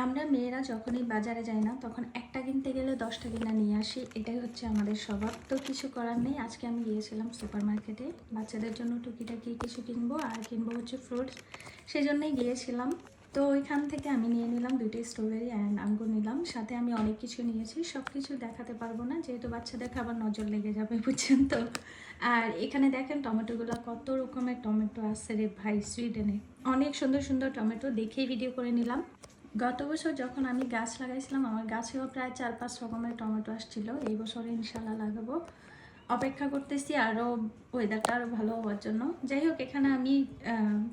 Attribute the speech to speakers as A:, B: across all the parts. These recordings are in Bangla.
A: আমরা মেয়েরা যখনই বাজারে যাই না তখন একটা কিনতে গেলে 10টা কিনা নিয়ে আসি, এটাই হচ্ছে আমাদের স্বভাব। তো কিছু করার নেই, আজকে আমি গিয়েছিলাম সুপার মার্কেটে বাচ্চাদের জন্য টুকিটাকি কিছু কিনবো, আর কিনবো হচ্ছে ফ্রুটস, সেই জন্যই গিয়েছিলাম। তো ওইখান থেকে আমি নিয়ে নিলাম 2টি স্ট্রবেরি অ্যান্ড আঙ্গুর নিলাম, সাথে আমি অনেক কিছু নিয়েছি, সব কিছু দেখাতে পারবো না যেহেতু বাচ্চাদের খাবার নজর লেগে যাবে, বুঝছেন তো। আর এখানে দেখেন টমেটোগুলো, কত রকমের টমেটো আছে রে ভাই, সুইডেনে অনেক সুন্দর সুন্দর টমেটো, দেখেই ভিডিও করে নিলাম। গত বছর যখন আমি গাছ লাগাইছিলাম আমার গাছেও প্রায় 4-5 রকমের টমেটো আসছিল, এই বছরে ইনশাল্লাহ লাগাবো। অপেক্ষা করতেছি আরও ওয়েদারটা আরও ভালো হওয়ার জন্য। যাই হোক, এখানে আমি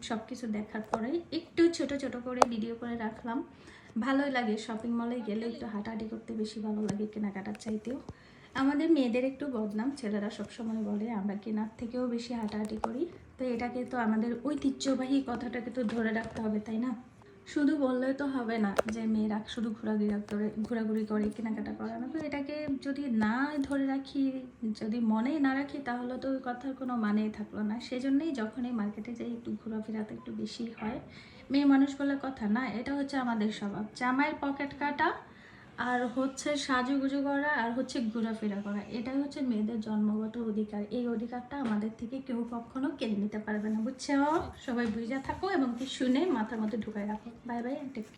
A: সব কিছু দেখার পরে একটু ছোট ছোট করে ভিডিও করে রাখলাম। ভালোই লাগে শপিং মলে গেলে একটু হাঁটাহাঁটি করতে, বেশি ভালো লাগে কেনাকাটার চাইতেও। আমাদের মেয়েদের একটু বদনাম, ছেলেরা সবসময় বলে আমরা কেনার থেকেও বেশি হাঁটাহাঁটি করি। তো এটাকে তো আমাদের ঐতিহ্যবাহী কথাটাকে তো ধরে রাখতে হবে, তাই না? শুধু বললে তো হবে না যে মেয়েরা শুধু ঘোরাঘুরি করে কেনাকাটা করে না। তো এটাকে যদি না ধরে রাখি, যদি মনে না রাখি, তাহলে তো ওই কথার কোনো মানেই থাকলো না। সেজন্যই যখনই মার্কেটে যাই একটু ঘোরাফেরাতে একটু বেশি হয়। মেয়ে মানুষ বলে কথা না, এটা হচ্ছে আমাদের স্বভাব। জামাইয়ের পকেট কাটা আর হচ্ছে সাজুগুজু করা আর হচ্ছে ঘোরাফেরা করা, এটাই হচ্ছে মেয়েদের জন্মগত অধিকার। এই অধিকারটা আমাদের থেকে কেউ কখনো কেড়ে নিতে পারবে না, বুঝছো? সবাই বুঝে থাকো এবং কি শুনে মাথার মধ্যে ঢুকাই রাখো। Bye bye.